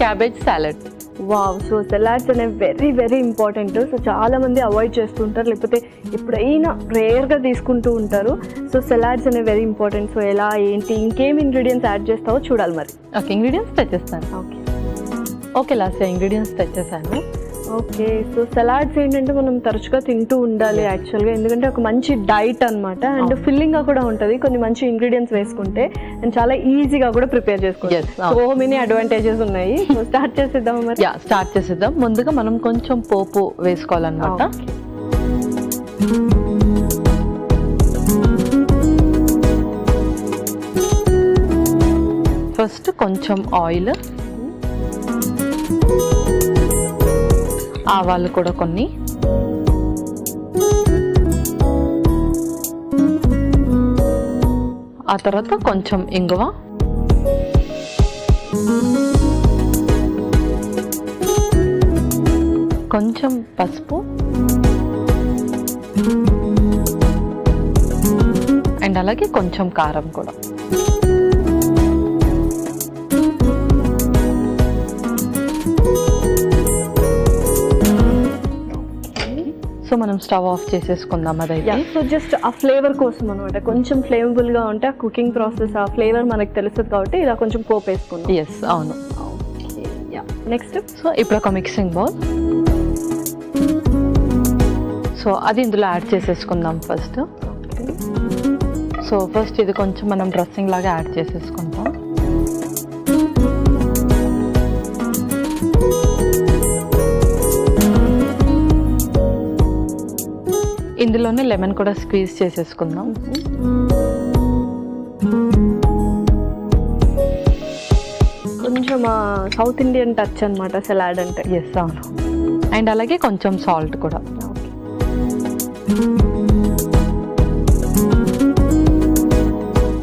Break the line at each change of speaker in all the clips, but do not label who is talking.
Cabbage salad.
Wow, so salads అనేవి very very important. So చాలా మంది అవాయిడ్ చేస్తుంటారు, లేకపోతే ఎప్పుడైనా రేర్గా తీసుకుంటూ ఉంటారు. సో సలాడ్స్ అనేవి వెరీ ఇంపార్టెంట్. సో ఎలా ఏంటి ఇంకేం ఇంగ్రీడియంట్స్ యాడ్ చేస్తావో చూడాలి మరి.
ఓకే, ఇంగ్రీడియంట్స్ తెచ్చేస్తాను. ఓకే లాస్ట్ ఇంగ్రీడియంట్స్ తెచ్చేసాను.
ఓకే, సో సలాడ్స్ ఏంటంటే మనం తరచుగా తింటూ ఉండాలి యాక్చువల్గా, ఎందుకంటే ఒక మంచి డైట్ అనమాట. అండ్ ఫిల్లింగ్గా కూడా ఉంటుంది కొన్ని మంచి ఇంగ్రీడియంట్స్ వేసుకుంటే, అండ్ చాలా ఈజీగా కూడా ప్రిపేర్ చేసుకోవచ్చు. సో మెనీ అడ్వాంటేజెస్ ఉన్నాయి. సో స్టార్ట్ చేసేద్దాం మరి.
స్టార్ట్ చేసేద్దాం. ముందుగా మనం కొంచెం పోపు వేసుకోవాలన్నమాట. ఫస్ట్ కొంచెం ఆయిల్, ఆవాలు కూడా కొన్ని, ఆ తర్వాత కొంచెం ఇంగువ, కొంచెం పసుపు, అండ్ అలాగే కొంచెం కారం కూడా. సో మనం స్టవ్ ఆఫ్ చేసేసుకుందాం అదైతే.
సో జస్ట్ ఆ ఫ్లేవర్ కోసం అనమాట, కొంచెం ఫ్లేవబుల్గా ఉంటే ఆ కుకింగ్ ప్రాసెస్ ఆ ఫ్లేవర్ మనకు తెలుస్తుంది కాబట్టి ఇలా కొంచెం పోపు వేసుకుందాం.
ఎస్, అవును.
నెక్స్ట్
సో ఇప్పుడు ఒక మిక్సింగ్ బౌల్, సో అది ఇందులో యాడ్ చేసేసుకుందాం ఫస్ట్. సో ఫస్ట్ ఇది కొంచెం మనం డ్రెస్సింగ్ లాగా యాడ్ చేసేసుకుంటాం. ఇందులోనే లెమన్ కూడా స్క్వీజ్ చేసేసుకుందాం.
కొంచెం సౌత్ ఇండియన్ టచ్ అనమాట సలాడ్ అంటే.
ఎస్, అవును. అండ్ అలాగే కొంచెం సాల్ట్ కూడా.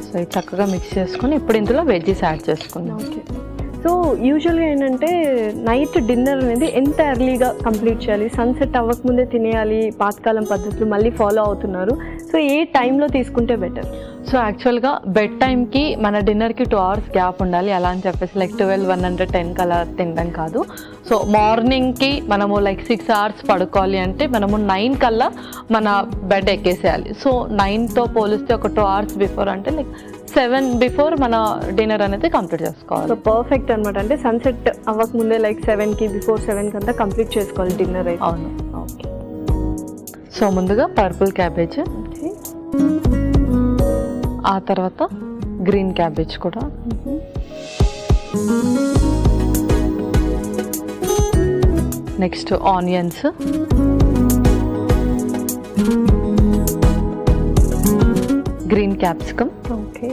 సో ఇది చక్కగా మిక్స్ చేసుకుని ఇప్పుడు ఇందులో వెజ్జెస్ యాడ్ చేసుకుందాం.
ఓకే, సో యూజువల్గా ఏంటంటే నైట్ డిన్నర్ అనేది ఎంత ఎర్లీగా కంప్లీట్ చేయాలి? సన్సెట్ అవ్వకముందే తినేయాలి, పాతకాలం పద్ధతులు మళ్ళీ ఫాలో అవుతున్నారు. సో ఏ టైంలో తీసుకుంటే బెటర్?
సో యాక్చువల్గా బెడ్ టైంకి మన డిన్నర్కి 2 hours గ్యాప్ ఉండాలి. అలా అని చెప్పేసి లైక్ 12, 1 10 కలా తినడం కాదు. సో మార్నింగ్కి మనము లైక్ 6 hours పడుకోవాలి అంటే మనము 9 కల్లా మన బెడ్ ఎక్కేసేయాలి. సో 9తో పోలిస్తే ఒక 2 hours బిఫోర్ అంటే లైక్ 7 బిఫోర్ మన డిన్నర్ అనేది కంప్లీట్ చేసుకోవాలి.
సో పర్ఫెక్ట్ అనమాట, అంటే సన్సెట్ అవ్వకముందే లైక్ 7కి బిఫోర్ 7 కంతా కంప్లీట్ చేసుకోవాలి డిన్నర్ అయితే.
అవును. ఓకే, సో ముందుగా పర్పుల్ క్యాబేజ్, ఆ తర్వాత గ్రీన్ క్యాబేజ్ కూడా, next onions, green capsicum,
okay,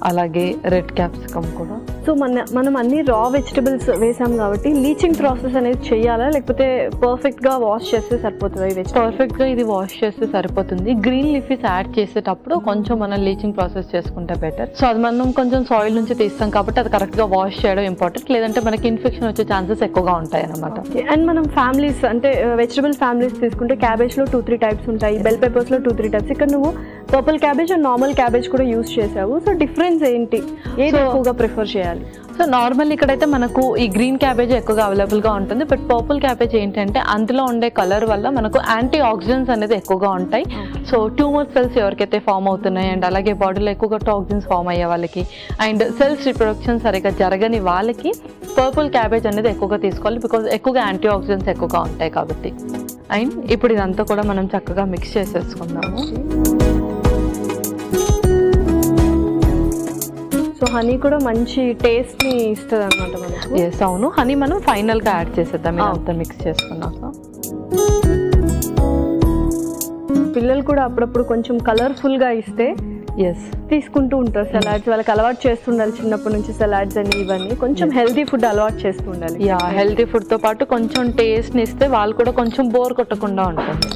అలాగే రెడ్ క్యాప్సికమ్ కూడా.
సో మనం అన్ని రా వెజిటబుల్స్ వేసాం కాబట్టి లీచింగ్ ప్రాసెస్ అనేది చేయాలా, లేకపోతే పర్ఫెక్ట్గా వాష్ చేస్తే సరిపోతుంది?
పర్ఫెక్ట్గా ఇది వాష్ చేస్తే సరిపోతుంది. గ్రీన్ లీఫీస్ యాడ్ చేసేటప్పుడు కొంచెం మనం లీచింగ్ ప్రాసెస్ చేసుకుంటే బెటర్. సో అది మనం కొంచెం సాయిల్ నుంచి తీస్తాం కాబట్టి అది కరెక్ట్గా వాష్ చేయడం ఇంపార్టెంట్, లేదంటే మనకి ఇన్ఫెక్షన్ వచ్చే ఛాన్సెస్ ఎక్కువగా ఉంటాయి అన్నమాట.
అండ్ మనం ఫ్యామిలీస్ అంటే వెజిటబుల్ ఫ్యామిలీస్ తీసుకుంటే క్యాబేజ్లో 2-3 టైప్స్ ఉంటాయి, బెల్ పెప్పర్స్లో 2-3 టైప్స్. ఇక్కడ నువ్వు purple cabbage and normal cabbage కూడా యూస్ చేసావు. సో డిఫరెన్స్ ఏంటి, ఏది ఎక్కువగా ప్రిఫర్ చేయాలి?
సో నార్మల్ ఇక్కడైతే మనకు ఈ గ్రీన్ క్యాబేజ్ ఎక్కువగా అవైలబుల్గా ఉంటుంది. బట్ పర్పుల్ క్యాబేజ్ ఏంటంటే అందులో ఉండే కలర్ వల్ల మనకు యాంటీ ఆక్సిడెంట్స్ అనేది ఎక్కువగా ఉంటాయి. సో ట్యూమర్ సెల్స్ ఎవరికైతే ఫామ్ అవుతున్నాయి అండ్ అలాగే బాడీలో ఎక్కువగా టాక్సిన్స్ ఫామ్ అయ్యే వాళ్ళకి అండ్ సెల్స్ రిప్రొడక్షన్ సరిగ్గా జరగని వాళ్ళకి పర్పుల్ క్యాబేజ్ అనేది ఎక్కువగా తీసుకోవాలి, బికాజ్ ఎక్కువగా యాంటీ ఆక్సిడెంట్స్ ఎక్కువగా ఉంటాయి కాబట్టి. అండ్ ఇప్పుడు ఇదంతా కూడా మనం చక్కగా మిక్స్ చేసేసుకుందాము.
సో హనీ కూడా మంచి టేస్ట్ని ఇస్తుంది అనమాట మనకు.
ఎస్, అవును. హనీ మనం ఫైనల్గా యాడ్ చేసేద్దాం ఇదంతా మిక్స్ చేసుకున్నాక.
పిల్లలు కూడా అప్పుడప్పుడు కొంచెం కలర్ఫుల్గా ఇస్తే తీసుకుంటూ ఉంటారు సలాడ్స్. వాళ్ళకి అలవాటు చేస్తుండాలి చిన్నప్పటి నుంచి సలాడ్స్ అని ఇవన్నీ. కొంచెం హెల్తీ ఫుడ్ అలవాటు చేస్తుండాలి.
హెల్తీ ఫుడ్తో పాటు కొంచెం టేస్ట్ని ఇస్తే వాళ్ళు కూడా కొంచెం బోర్ కొట్టకుండా ఉంటుంది.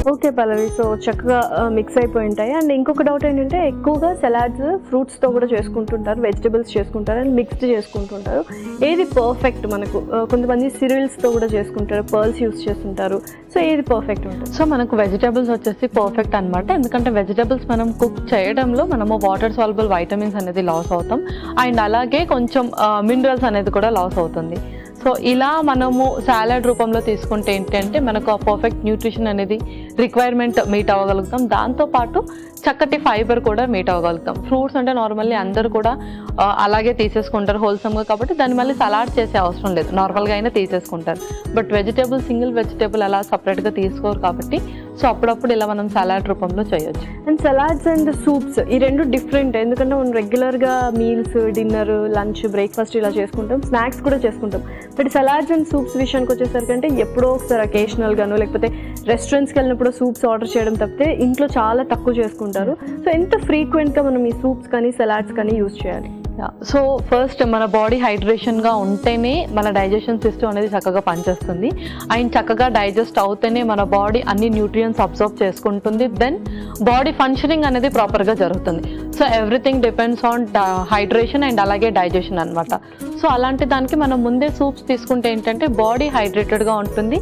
ఓకే పల్లవి, సో చక్కగా మిక్స్ అయిపోయి ఉంటాయి. అండ్ ఇంకొక డౌట్ ఏంటంటే ఎక్కువగా సలాడ్స్ ఫ్రూట్స్తో కూడా చేసుకుంటుంటారు, వెజిటబుల్స్ చేసుకుంటారు అండ్ మిక్స్డ్ చేసుకుంటుంటారు. ఏది పర్ఫెక్ట్ మనకు? కొంతమంది సిరియల్స్తో కూడా చేసుకుంటారు, పర్ల్స్ యూస్ చేస్తుంటారు. సో ఏది పర్ఫెక్ట్ ఉంటుంది?
సో మనకు వెజిటబుల్స్ వచ్చేసి పర్ఫెక్ట్ అనమాట. ఎందుకంటే వెజిటబుల్స్ మనం కుక్ చేయడంలో మనము వాటర్ సాల్యుబుల్ వైటమిన్స్ అనేది లాస్ అవుతాం అండ్ అలాగే కొంచెం మినరల్స్ అనేది కూడా లాస్ అవుతుంది. సో ఇలా మనము సాలడ్ రూపంలో తీసుకుంటే ఏంటంటే మనకు ఆ పర్ఫెక్ట్ న్యూట్రిషన్ అనేది రిక్వైర్మెంట్ మీట్ అవ్వగలుగుతాం, దాంతోపాటు చక్కటి ఫైబర్ కూడా మీట్ అవ్వగలుగుతాం. ఫ్రూట్స్ అంటే నార్మల్లీ అందరూ కూడా అలాగే తీసేసుకుంటారు హోల్సమ్గా, కాబట్టి దాన్ని మళ్ళీ సలాడ్ చేసే అవసరం లేదు, నార్మల్గా అయినా తీసేసుకుంటారు. బట్ వెజిటేబుల్ సింగిల్ వెజిటేబుల్ అలా సపరేట్గా తీసుకోరు కాబట్టి సో అప్పుడప్పుడు ఇలా మనం సలాడ్ రూపంలో చేయొచ్చు.
అండ్ సలాడ్స్ అండ్ సూప్స్ ఈ రెండు డిఫరెంట్, ఎందుకంటే మనం రెగ్యులర్గా మీల్స్, డిన్నర్, లంచ్, బ్రేక్ఫాస్ట్ ఇలా చేసుకుంటాం, స్నాక్స్ కూడా చేసుకుంటాం. బట్ సలాడ్స్ అండ్ సూప్స్ విషయానికి వచ్చేసరికి అంటే ఎప్పుడో ఒకసారి అకేషనల్గాను లేకపోతే రెస్టారెంట్స్కి వెళ్ళినప్పుడు సూప్స్ ఆర్డర్ చేయడం తప్పితే ఇంట్లో చాలా తక్కువ చేసుకుంటారు. సో ఎంత ఫ్రీక్వెంట్గా మనం ఈ సూప్స్ కానీ సలాడ్స్ కానీ యూజ్ చేయాలి?
సో ఫస్ట్ మన బాడీ హైడ్రేషన్గా ఉంటేనే మన డైజెషన్ సిస్టమ్ అనేది చక్కగా పనిచేస్తుంది అండ్ చక్కగా డైజెస్ట్ అవుతేనే మన బాడీ అన్ని న్యూట్రియంట్స్ అబ్జర్వ్ చేసుకుంటుంది, దెన్ బాడీ ఫంక్షనింగ్ అనేది ప్రాపర్గా జరుగుతుంది. So everything depends on hydration and అలాగే డైజెషన్ అనమాట. సో అలాంటి దానికి మనం ముందే సూప్స్ తీసుకుంటే ఏంటంటే బాడీ హైడ్రేటెడ్గా ఉంటుంది,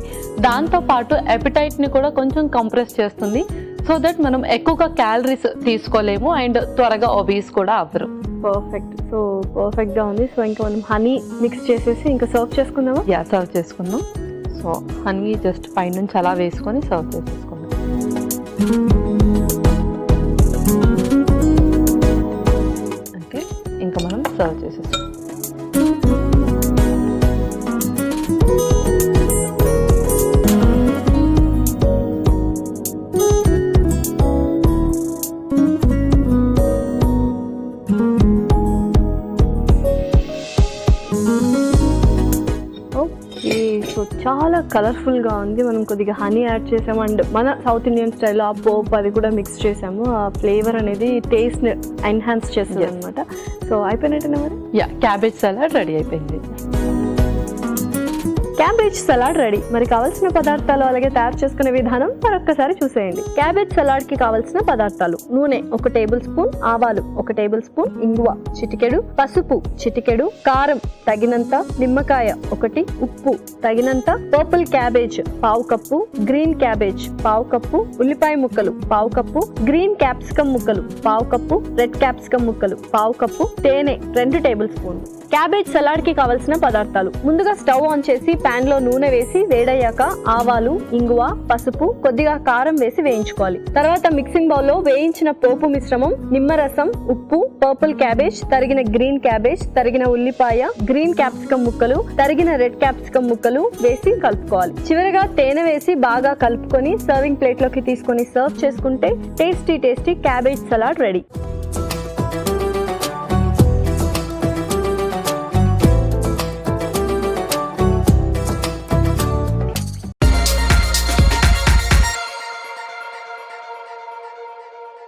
దాంతోపాటు ఎపిటైట్ని కూడా కొంచెం కంప్రెస్ చేస్తుంది, సో దట్ మనం ఎక్కువగా క్యాలరీస్ తీసుకోలేము అండ్ త్వరగా ఒబీస్ కూడా అవ్వరు.
పర్ఫెక్ట్, సో పర్ఫెక్ట్గా ఉంది. సో ఇంకా మనం హనీ మిక్స్ చేసేసి ఇంకా సర్వ్ చేసుకుందామా?
సర్వ్ చేసుకుందాం. సో హనీ జస్ట్ పైనుంచి అలా వేసుకొని సర్వ్ చేసేసుకుందాం. అంటే ఇంకా మనం సర్వ్ చేసేసుకుందాం.
సో చాలా కలర్ఫుల్గా ఉంది. మనం కొద్దిగా హనీ యాడ్ చేసాము అండ్ మన సౌత్ ఇండియన్ స్టైల్లో ఆ పోప్ అది కూడా మిక్స్ చేసాము. ఆ ఫ్లేవర్ అనేది టేస్ట్ని ఎన్హాన్స్ చేస్తుంది అనమాట. సో అయిపోయినట్టేనా మరి?
క్యాబేజ్ సలాడ్ రెడీ అయిపోయింది.
Cabbage salad ready. మరి కావాల్సిన పదార్థాలు అలాగే తయారు చేసుకునే విధానం మరొక్కసారి చూసేయండి. క్యాబేజ్ సలాడ్ కి కావాల్సిన పదార్థాలు: నూనె 1 టేబుల్ స్పూన్, ఆవాలు 1 టేబుల్ స్పూన్, ఇంగువ చిటికెడు, పసుపు చిటికెడు, కారం తగినంత, నిమ్మకాయ 1, ఉప్పు తగినంత, purple cabbage 1/2 cup, green cabbage 1/2 cup, ఉల్లిపాయ ముక్కలు 1/2 కప్పు, గ్రీన్ క్యాప్సికమ్ ముక్కలు 1/2 కప్పు, రెడ్ క్యాప్సికమ్ ముక్కలు 1/2 కప్పు, తేనె 2 టేబుల్ స్పూన్లు. క్యాబేజ్ సలాడ్ కి కావాల్సిన పదార్థాలు: ముందుగా స్టవ్ ఆన్ చేసి పాన్ లో నూనె వేసి వేడయ్యాక ఆవాలు, ఇంగువ, పసుపు, కొద్దిగా కారం వేసి వేయించుకోవాలి. తర్వాత మిక్సింగ్ బౌల్ లో వేయించిన పోపు మిశ్రమం, నిమ్మరసం, ఉప్పు, పర్పుల్ క్యాబేజ్, తరిగిన గ్రీన్ క్యాబేజ్, తరిగిన ఉల్లిపాయ, గ్రీన్ క్యాప్సికమ్ ముక్కలు, తరిగిన రెడ్ క్యాప్సికమ్ ముక్కలు వేసి కలుపుకోవాలి. చివరగా తేనె వేసి బాగా కలుపుకొని సర్వింగ్ ప్లేట్ లోకి తీసుకొని సర్వ్ చేసుకుంటే టేస్టీ క్యాబేజ్ సలాడ్ రెడీ.